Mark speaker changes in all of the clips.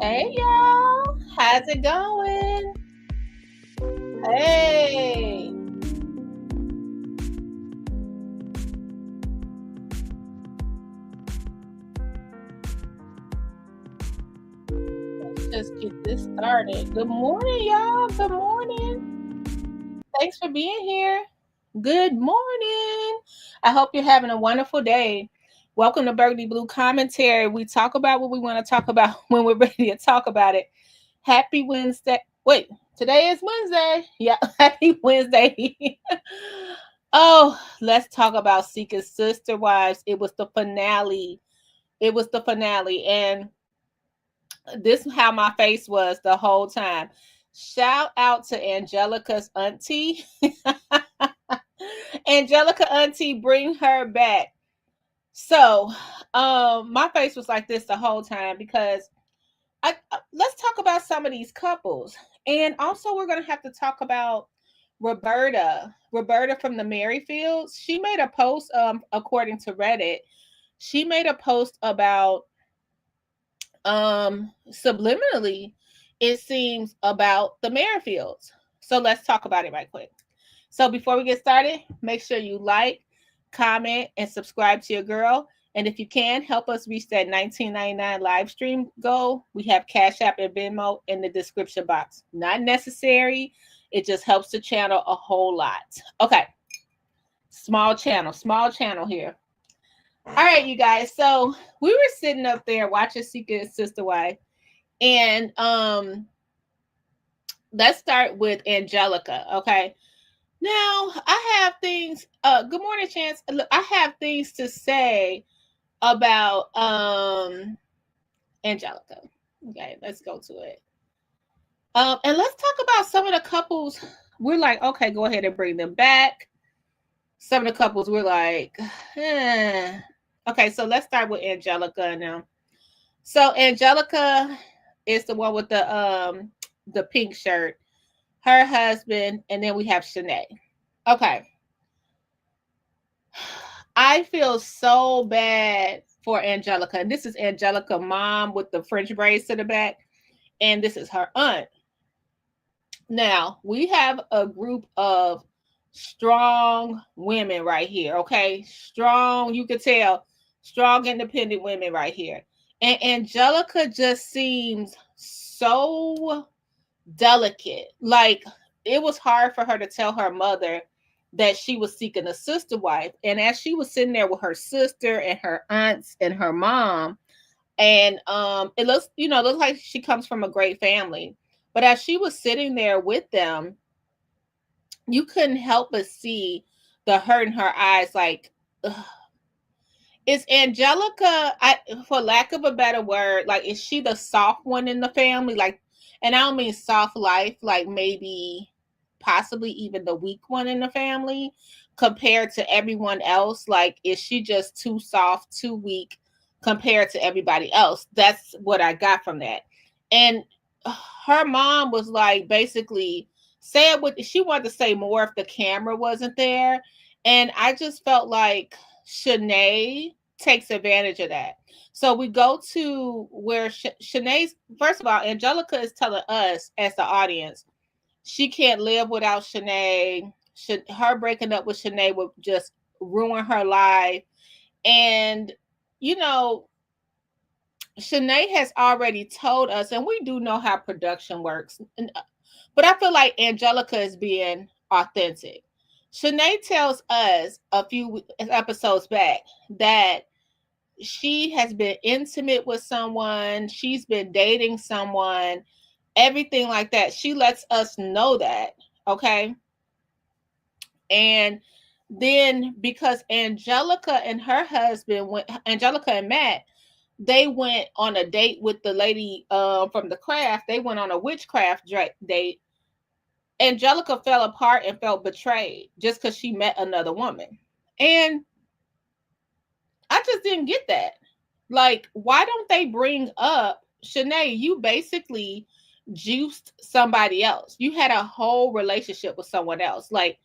Speaker 1: Hey y'all, how's it going? Hey, let's just get this started. Good morning, y'all. Good morning. Thanks for being here. Good morning. I hope you're having a wonderful day. Welcome to Burgundy Blue Commentary. We talk about what we want to talk about when we're ready to talk about it. Happy Wednesday. Wait, today is Wednesday. Yeah, happy Wednesday. Oh, let's talk about Seeking Sister Wives. It was the finale. It was the finale. And this is how my face was the whole time. Shout out to Angelica's auntie. Angelica auntie, bring her back. So, my face was like this the whole time because let's talk about some of these couples. And also we're going to have to talk about Roberta from the Merrifields. She made a post according to Reddit. She made a post about subliminally, it seems, about the Merrifields. So let's talk about it right quick. So before we get started, make sure you like, comment, and subscribe to your girl. And if you can, help us reach that $19.99 live stream goal. We have Cash App and Venmo in the description box. Not necessary. It just helps the channel a whole lot. Okay. Small channel here. All right, you guys. So we were sitting up there watching Seeking Sister Wife. And let's start with Angelica. Okay. Now I have things. Good morning, Chance. Look, I have things to say about Angelica. Okay, let's go to it. And let's talk about some of the couples. We're like, okay, go ahead and bring them back. Some of the couples we're like, eh. Okay, so let's start with Angelica now. So Angelica is the one with the pink shirt. Her husband, and then we have Shanae. Okay. I feel so bad for Angelica. And this is Angelica mom with the French braids to the back. And this is her aunt. Now, we have a group of strong women right here, okay? Strong, you could tell, strong independent women right here. And Angelica just seems so delicate. Like, it was hard for her to tell her mother that she was seeking a sister wife. And as she was sitting there with her sister and her aunts and her mom, and it looks like she comes from a great family. But as she was sitting there with them, you couldn't help but see the hurt in her eyes. Like, ugh. Is Angelica, for lack of a better word, like, is she the soft one in the family? Like, and I don't mean soft life, like maybe possibly even the weak one in the family compared to everyone else. Like, is she just too soft, too weak compared to everybody else? That's what I got from that. And her mom was like, basically said what she wanted to say more if the camera wasn't there. And I just felt like Shanae takes advantage of that. So we go to where Shanae's, first of all, Angelica is telling us as the audience, she can't live without Shanae. Her breaking up with Shanae would just ruin her life. And, Shanae has already told us, and we do know how production works, but I feel like Angelica is being authentic. Shanae tells us a few episodes back that she has been intimate with someone, she's been dating someone, everything like that. She lets us know that, okay? And then because Angelica and her husband Angelica and Matt, they went on a date with the lady from the craft. They went on a witchcraft date. Angelica fell apart and felt betrayed just because she met another woman. And I just didn't get that. Like, why don't they bring up, Shanae, you basically juiced somebody else. You had a whole relationship with someone else. Like,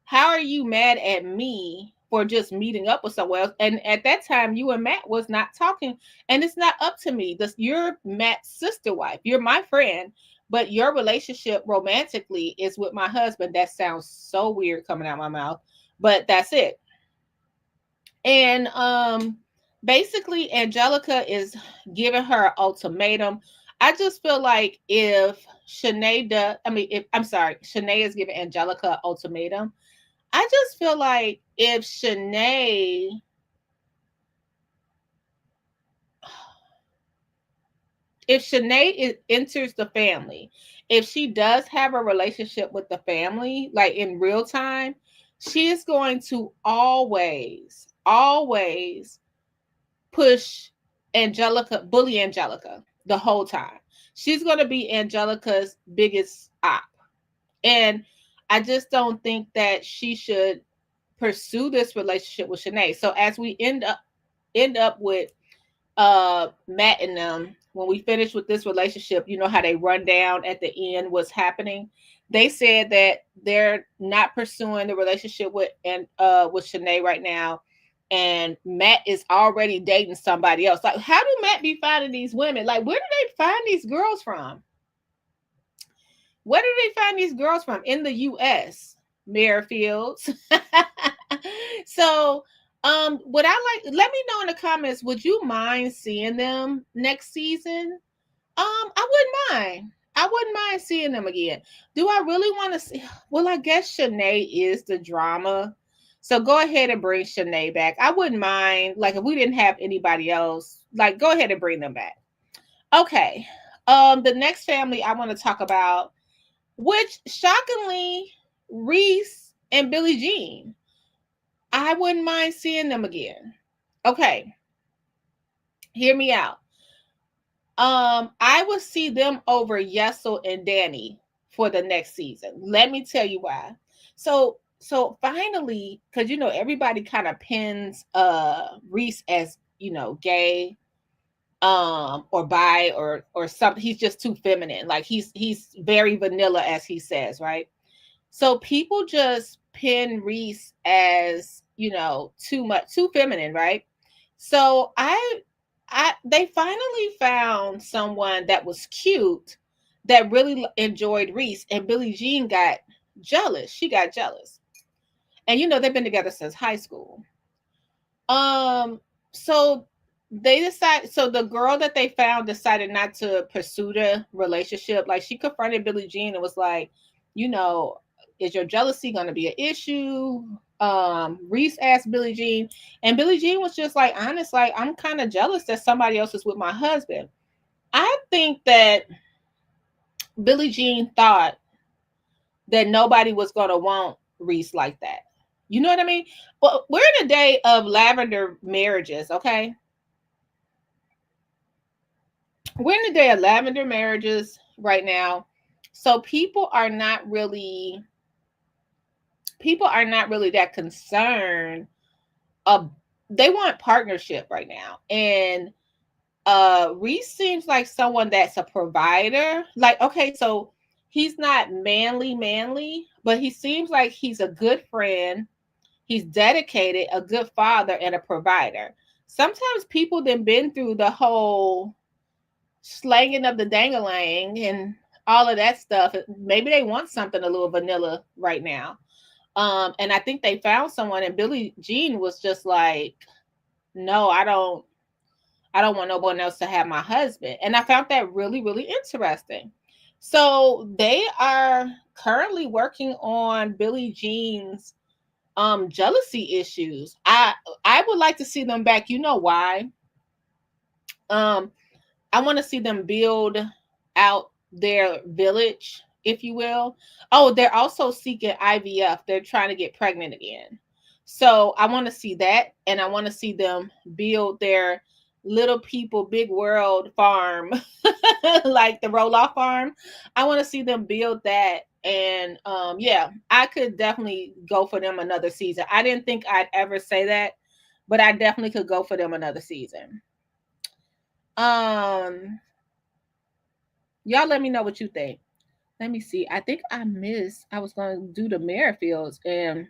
Speaker 1: how are you mad at me for just meeting up with someone else. And at that time, you and Matt was not talking, and it's not up to me. You're Matt's sister wife. You're my friend, but your relationship romantically is with my husband. That sounds so weird coming out my mouth, but that's it. And basically Angelica is giving her an ultimatum. I just feel like if Shanae is giving Angelica an ultimatum, I just feel like if Shanae enters the family, if she does have a relationship with the family, like in real time, she is going to always push bully Angelica the whole time. She's going to be Angelica's biggest op. And I just don't think that she should pursue this relationship with Shanae. So as we end up with Matt and them, when we finish with this relationship, you know how they run down at the end what's happening. They said that they're not pursuing the relationship with Shanae right now, and Matt is already dating somebody else. Like, how do Matt be finding these women? Like, where do they find these girls from? Where do they find these girls from? In the U.S., Merrifields. So, would I like? Let me know in the comments. Would you mind seeing them next season? I wouldn't mind. I wouldn't mind seeing them again. Do I really want to see? Well, I guess Shanae is the drama. So go ahead and bring Shanae back. I wouldn't mind. Like, if we didn't have anybody else, like, go ahead and bring them back. Okay. The next family I want to talk about, which shockingly, Reese and Billie Jean. I wouldn't mind seeing them again. Okay. Hear me out. I would see them over Yesel and Danny for the next season. Let me tell you why. So finally, because you know everybody kind of pins Reese as, you know, gay, or bi, or something. He's just too feminine. Like he's very vanilla, as he says, right? So people just pin Reese as, you know, too feminine, right? So they finally found someone that was cute, that really enjoyed Reese, and Billie Jean got jealous. She got jealous. And you know, they've been together since high school. So the girl that they found decided not to pursue the relationship. Like, she confronted Billie Jean and was like, you know, is your jealousy going to be an issue? Reese asked Billie Jean, and Billie Jean was just like, honest, like, I'm kind of jealous that somebody else is with my husband. I think that Billie Jean thought that nobody was going to want Reese like that. You know what I mean? Well, we're in a day of lavender marriages, okay? We're in a day of lavender marriages right now. So people are not really that concerned. They want partnership right now. And Reese seems like someone that's a provider. Like, okay, so he's not manly, but he seems like he's a good friend. He's dedicated, a good father, and a provider. Sometimes people then been through the whole slanging of the dangalang and all of that stuff. Maybe they want something a little vanilla right now. And I think they found someone, and Billie Jean was just like, no, I don't want no one else to have my husband. And I found that really, really interesting. So they are currently working on Billie Jean's jealousy issues. I would like to see them back. You know why? I want to see them build out their village, if you will. Oh, they're also seeking IVF. They're trying to get pregnant again. So I want to see that, and I want to see them build their little people, big world farm, like the roll-off farm. I want to see them build that. And yeah, I could definitely go for them another season. I didn't think I'd ever say that, but I definitely could go for them another season. Y'all let me know what you think. Let me see. I think I was going to do the Merrifields, and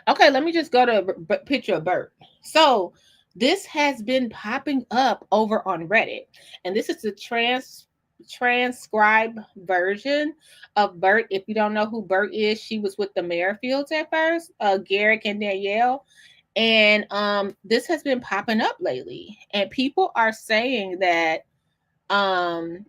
Speaker 1: Okay, let me just go to a picture of Bert. So this has been popping up over on Reddit, and this is the transcribed version of Bert. If you don't know who Bert is, she was with the Merrifields at first, Garrick and Danielle. And this has been popping up lately, and people are saying that um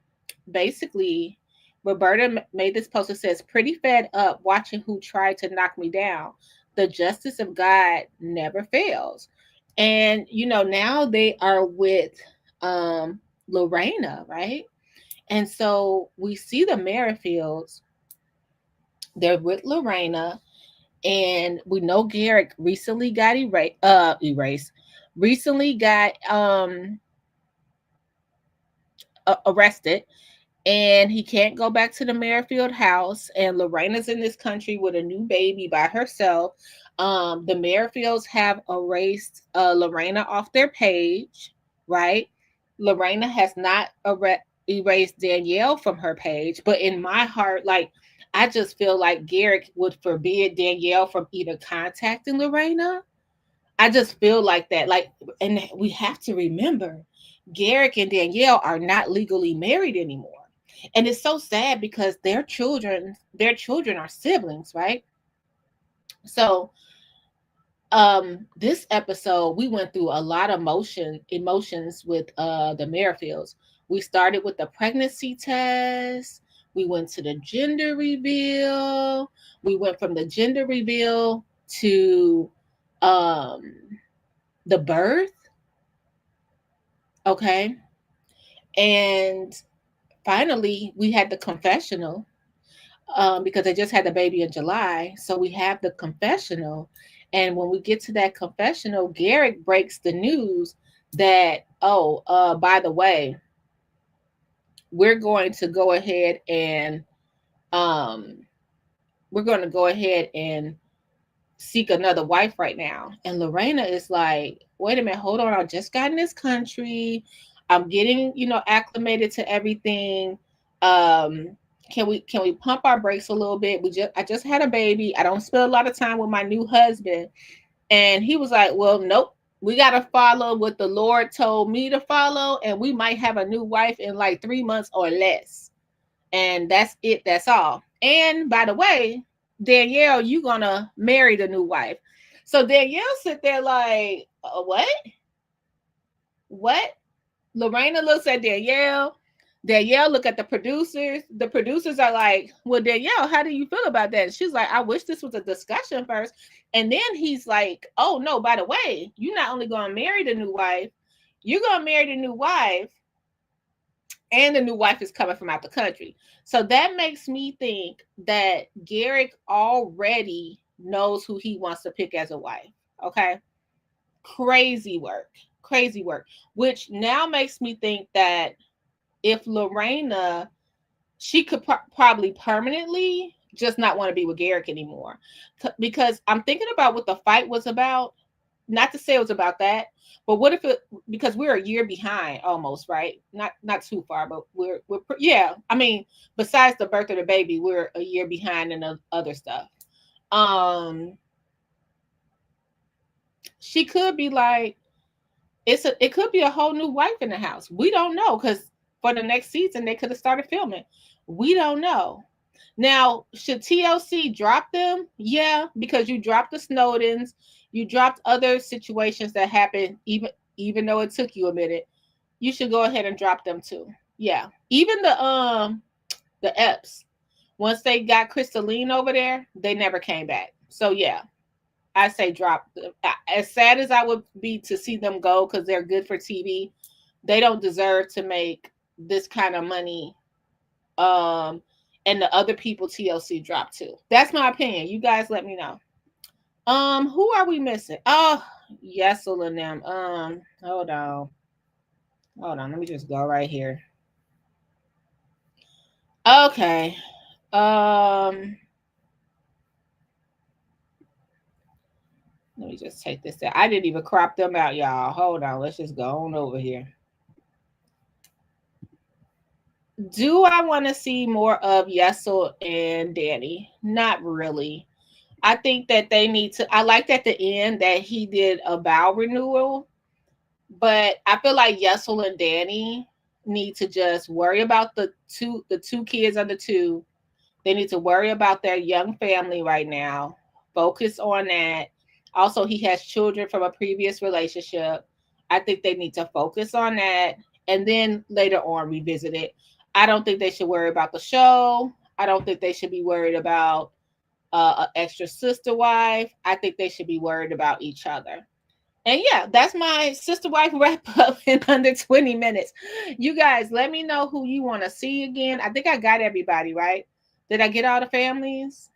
Speaker 1: basically Roberta made this post that says, "Pretty fed up watching who tried to knock me down. The justice of God never fails." And now they are with Lorena, right? And so we see the Merrifields, they're with Lorena, and we know Garrick recently got erased, recently got arrested, and he can't go back to the Merrifield house. And Lorena's in this country with a new baby by herself. The Merrifields have erased Lorena off their page, right? Lorena has not erased Danielle from her page, but in my heart, like, I just feel like Garrick would forbid Danielle from even contacting Lorena. I just feel like that. Like, and we have to remember, Garrick and Danielle are not legally married anymore. And it's so sad because their children are siblings, right? So this episode we went through a lot of emotions with the Merrifields. We started with the pregnancy test, we went to the gender reveal, we went from the gender reveal to um the birth, okay? And finally we had the confessional, because they just had the baby in July. So we have the confessional. And when we get to that confessional, Garrick breaks the news that, oh, by the way, we're going to go ahead and um, we're going to go ahead and seek another wife right now. And Lorena is like, wait a minute, hold on. I just got in this country. I'm getting, acclimated to everything. Um, can we pump our brakes a little bit? I just had a baby. I don't spend a lot of time with my new husband. And he was like, well, nope. We got to follow what the Lord told me to follow, and we might have a new wife in like 3 months or less. And that's it. That's all. And by the way, Danielle, you gonna marry the new wife. So Danielle sit there like, what? What? Lorena looks at Danielle. Danielle look at the producers. The producers are like, well, Danielle, how do you feel about that? And she's like, I wish this was a discussion first. And then he's like, oh no, by the way, you're not only gonna marry the new wife, you're gonna marry the new wife, and the new wife is coming from out the country. So that makes me think that Garrick already knows who he wants to pick as a wife. Okay. Crazy work. Crazy work. Which now makes me think that if Lorena, she could probably permanently just not want to be with Garrick anymore. Because I'm thinking about what the fight was about. Not to say it was about that, but what if it, because we're a year behind almost, right? Not too far, but we're yeah. I mean, besides the birth of the baby, we're a year behind in the other stuff. Um, she could be like, it could be a whole new wife in the house. We don't know, because for the next season they could have started filming. We don't know. Now, should TLC drop them? Yeah, because you dropped the Snowdens, you dropped other situations that happened, even though it took you a minute. You should go ahead and drop them too. Yeah, even the Epps. Once they got Crystalline over there, they never came back. So yeah, I say drop them. As sad as I would be to see them go, because they're good for TV, they don't deserve to make this kind of money. And the other people TLC dropped too. That's my opinion. You guys let me know. Who are we missing? Oh, Yesel and them. Hold on. Hold on. Let me just go right here. Okay. Let me just take this out. I didn't even crop them out, y'all. Hold on. Let's just go on over here. Do I want to see more of Yesel and Danny? Not really. I think that they need to. I liked at the end that he did a vow renewal, but I feel like Yesel and Danny need to just worry about the two kids under 2. They need to worry about their young family right now. Focus on that. Also, he has children from a previous relationship. I think they need to focus on that and then later on revisit it. I don't think they should worry about the show. I don't think they should be worried about an extra sister wife. I think they should be worried about each other. And yeah, that's my sister wife wrap up in under 20 minutes. You guys, let me know who you want to see again. I think I got everybody, right? Did I get all the families?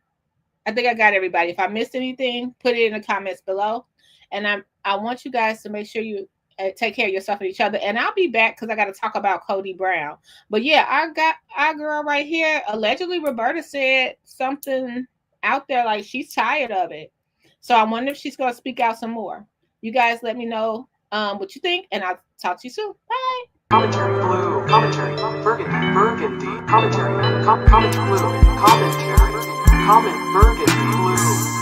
Speaker 1: I think I got everybody. If I missed anything, put it in the comments below. And I want you guys to make sure you take care of yourself and each other. And I'll be back because I got to talk about Cody Brown. But yeah, I got our girl right here. Allegedly, Roberta said something out there like she's tired of it. So I wonder if she's going to speak out some more. You guys let me know what you think, and I'll talk to you soon. Bye.
Speaker 2: Commentary blue, commentary, burgundy, commentary, commentary blue, commentary, comment burgundy blue.